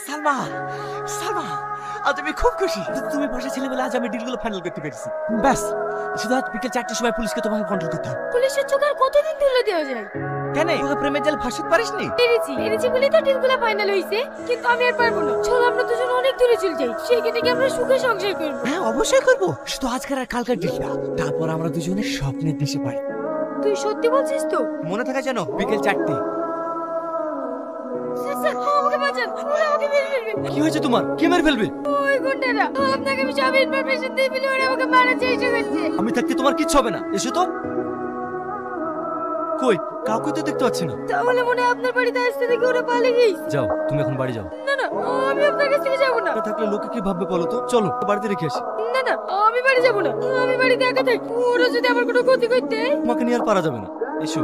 সালমা, সালমা, আজ আমি খুব খুশি। তুমি বসে ছিলে বলে আজ আমি ডিলগুলো ফাইনাল করতে পেরেছি। ব্যাস, শুধু আজ বিকেল 4টার সময় পুলিশকে তোমাকে কন্ট্রোল করতে হবে। পুলিশের চোখ আর কতদিন তুলে দেওয়া যায়? কেন তোকে প্রেমের জাল ফাঁসতে পারিসনি? পেরেছি বলেই তো ডিলগুলো ফাইনাল হইছে। কিন্তু আমি আর পারবো না। চলো আমরা দুজন অনেক দূরে চলে যাই, সেখানে গিয়ে আমরা সুখে সংসার করবো। হ্যাঁ অবশ্যই করবো, শুধু আজকের আর কালকার ডিলটা। তারপর আমরা দুজনে স্বপ্নের দেশে পারি। তুই সত্যি বলছিস তো? মনে থাকে যেন বিকেল 4টে। স্যার, আমাকে বাঁচান, ওরা আমাকে মেরে ফেলবে। কি হয়েছে তোমার? কে মেরে ফেলবে? ওই গুন্ডারা, আপনাকে আমি সব ইনফরমেশন দিয়ে দিলে ওরা আমাকে মারার চেষ্টা করছে। আমি থাকতে তোমার কিচ্ছু হবে না, এসো তো। কই কাউকে তো দেখতে পাচ্ছি না। তাহলে মনে হয় আপনার বাড়িতে আসতে দেখে ওরা পালিয়ে গেছে। যাও, তুমি এখন বাড়ি যাও। না না, আমি আপনার কাছ থেকে যাবো না। না থাকলে লোকে কি ভাববে বলো তো? চলো বাড়িতে রেখে আসি। না না, আমি বাড়ি যাবো না। আমি বাড়িতে একা থাকি। ওরা যদি আমার কোনো ক্ষতি করতে। তোমাকে নিয়ে আর পারা যাবে না, এসো।